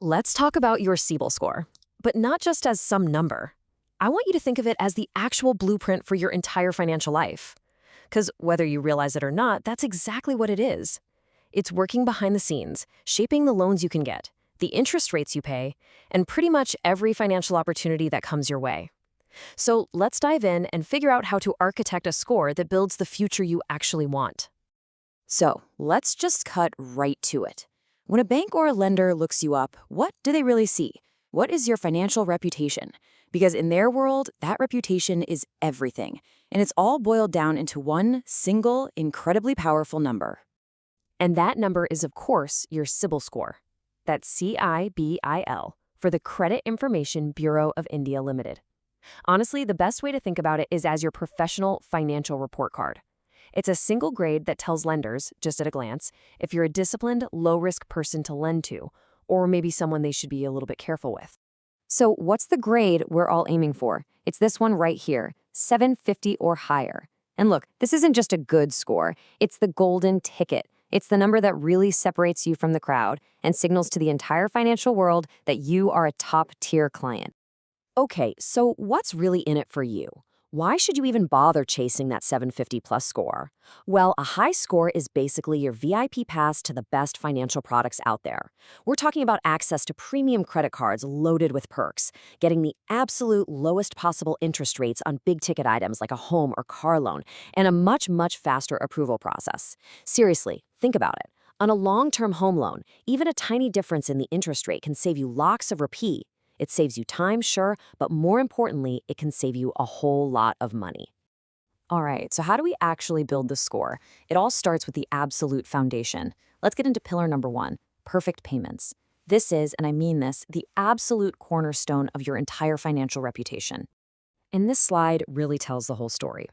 Let's talk about your CIBIL score, but not just as some number. I want you to think of it as the actual blueprint for your entire financial life. Because whether you realize it or not, that's exactly what it is. It's working behind the scenes, shaping the loans you can get, the interest rates you pay, and pretty much every financial opportunity that comes your way. So let's dive in and figure out how to architect a score that builds the future you actually want. So let's just cut right to it. When a bank or a lender looks you up, what do they really see? What is your financial reputation? Because in their world, that reputation is everything, and it's all boiled down into one single, incredibly powerful number. And that number is, of course, your CIBIL score. That's CIBIL for the Credit Information Bureau of India Limited. Honestly, the best way to think about it is as your professional financial report card. It's a single grade that tells lenders, just at a glance, if you're a disciplined, low-risk person to lend to, or maybe someone they should be a little bit careful with. So what's the grade we're all aiming for? It's this one right here, 750 or higher. And look, this isn't just a good score, it's the golden ticket. It's the number that really separates you from the crowd and signals to the entire financial world that you are a top-tier client. Okay, so what's really in it for you? Why should you even bother chasing that 750-plus score? Well, a high score is basically your VIP pass to the best financial products out there. We're talking about access to premium credit cards loaded with perks, getting the absolute lowest possible interest rates on big-ticket items like a home or car loan, and a much, much faster approval process. Seriously, think about it. On a long-term home loan, even a tiny difference in the interest rate can save you lakhs of rupee. It saves you time, sure, but more importantly, it can save you a whole lot of money. All right, so how do we actually build the score? It all starts with the absolute foundation. Let's get into pillar number one, perfect payments. This is, and I mean this, the absolute cornerstone of your entire financial reputation. And this slide really tells the whole story.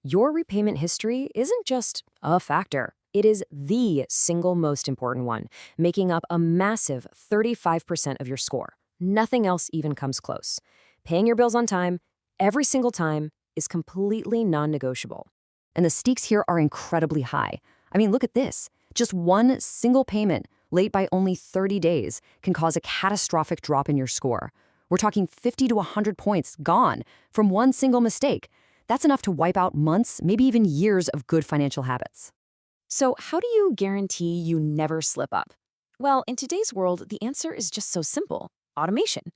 Your repayment history isn't just a factor. It is the single most important one, making up a massive 35% of your score. Nothing else even comes close. Paying your bills on time, every single time, is completely non-negotiable. And the stakes here are incredibly high. I mean, look at this. Just one single payment, late by only 30 days, can cause a catastrophic drop in your score. We're talking 50 to 100 points gone from one single mistake. That's enough to wipe out months, maybe even years of good financial habits. So how do you guarantee you never slip up? Well, in today's world, the answer is just so simple. Automation.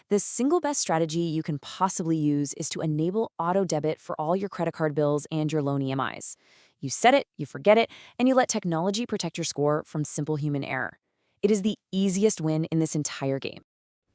The single best strategy you can possibly use is to enable auto debit for all your credit card bills and your loan EMIs. You set it, you forget it, and you let technology protect your score from simple human error. It is the easiest win in this entire game.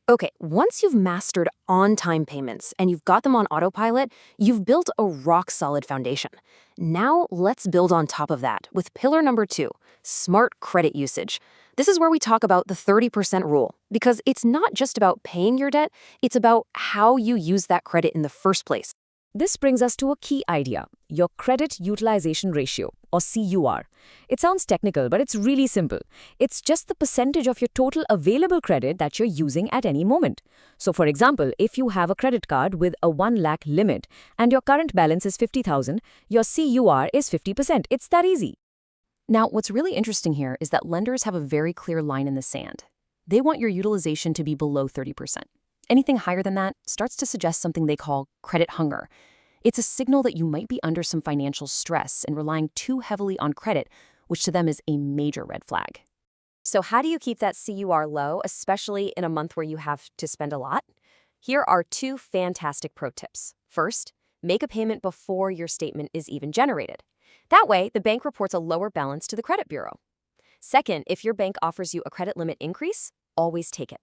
Okay, once you've mastered on-time payments and you've got them on autopilot, you've built a rock-solid foundation. Now let's build on top of that with pillar number 2, smart credit usage. This is where we talk about the 30% rule, because it's not just about paying your debt, it's about how you use that credit in the first place. This brings us to a key idea, your credit utilization ratio, or CUR. It sounds technical, but it's really simple. It's just the percentage of your total available credit that you're using at any moment. So for example, if you have a credit card with a 1 lakh limit and your current balance is 50,000, your CUR is 50%. It's that easy. Now, what's really interesting here is that lenders have a very clear line in the sand. They want your utilization to be below 30%. Anything higher than that starts to suggest something they call credit hunger. It's a signal that you might be under some financial stress and relying too heavily on credit, which to them is a major red flag. So how do you keep that CUR low, especially in a month where you have to spend a lot? Here are 2 fantastic pro tips. First, make a payment before your statement is even generated. That way, the bank reports a lower balance to the credit bureau. Second, if your bank offers you a credit limit increase, always take it.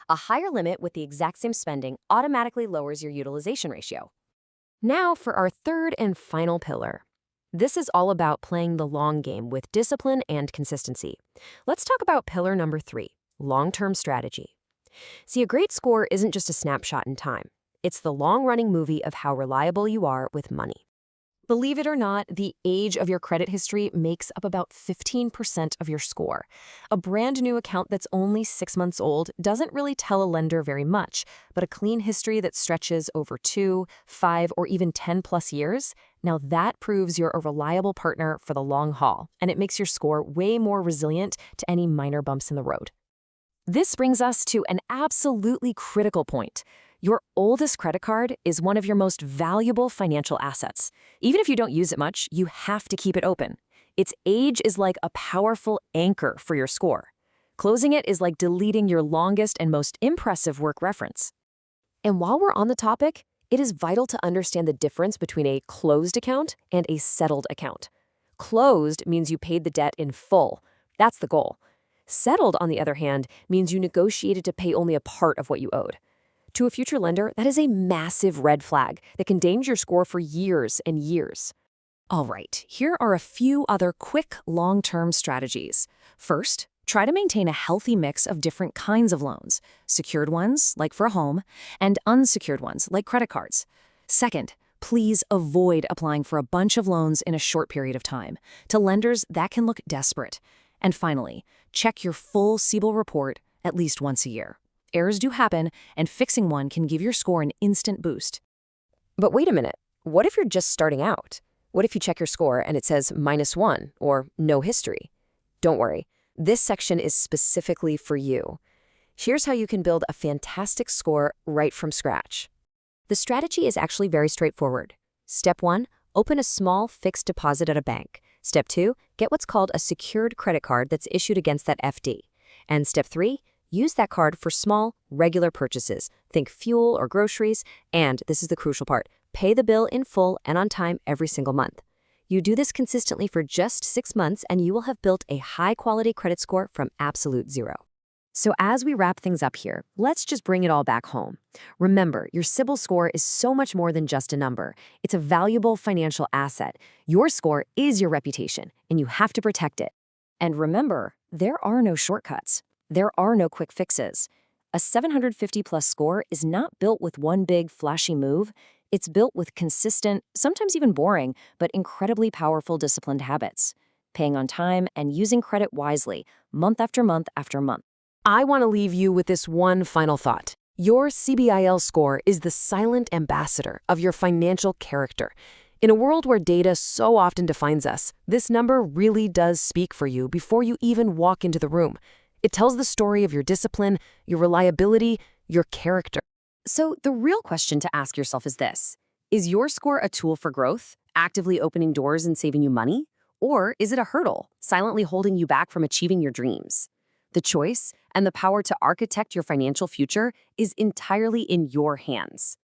A higher limit with the exact same spending automatically lowers your utilization ratio. Now for our third and final pillar. This is all about playing the long game with discipline and consistency. Let's talk about pillar number 3, long-term strategy. See, a great score isn't just a snapshot in time. It's the long-running movie of how reliable you are with money. Believe it or not, the age of your credit history makes up about 15% of your score. A brand new account that's only 6 months old doesn't really tell a lender very much, but a clean history that stretches over 2, 5, or even 10 plus years, now that proves you're a reliable partner for the long haul, and it makes your score way more resilient to any minor bumps in the road. This brings us to an absolutely critical point. Your oldest credit card is one of your most valuable financial assets. Even if you don't use it much, you have to keep it open. Its age is like a powerful anchor for your score. Closing it is like deleting your longest and most impressive work reference. And while we're on the topic, it is vital to understand the difference between a closed account and a settled account. Closed means you paid the debt in full. That's the goal. Settled, on the other hand, means you negotiated to pay only a part of what you owed. To a future lender, that is a massive red flag that can damage your score for years and years. All right, here are a few other quick long-term strategies. First, try to maintain a healthy mix of different kinds of loans, secured ones, like for a home, and unsecured ones, like credit cards. Second, please avoid applying for a bunch of loans in a short period of time. To lenders, that can look desperate. And finally, check your full CIBIL report at least once a year. Errors do happen, and fixing one can give your score an instant boost. But wait a minute, what if you're just starting out? What if you check your score and it says -1 or no history? Don't worry, this section is specifically for you. Here's how you can build a fantastic score right from scratch. The strategy is actually very straightforward. Step 1, open a small fixed deposit at a bank. Step 2, get what's called a secured credit card that's issued against that FD. And step 3, use that card for small, regular purchases. Think fuel or groceries, and this is the crucial part, pay the bill in full and on time every single month. You do this consistently for just 6 months and you will have built a high-quality credit score from absolute zero. So as we wrap things up here, let's just bring it all back home. Remember, your CIBIL score is so much more than just a number. It's a valuable financial asset. Your score is your reputation, and you have to protect it. And remember, there are no shortcuts. There are no quick fixes. A 750-plus score is not built with one big, flashy move. It's built with consistent, sometimes even boring, but incredibly powerful disciplined habits. Paying on time and using credit wisely, month after month after month. I want to leave you with this one final thought. Your CIBIL score is the silent ambassador of your financial character. In a world where data so often defines us, this number really does speak for you before you even walk into the room. It tells the story of your discipline, your reliability, your character. So the real question to ask yourself is this. Is your score a tool for growth, actively opening doors and saving you money? Or is it a hurdle, silently holding you back from achieving your dreams? The choice and the power to architect your financial future is entirely in your hands.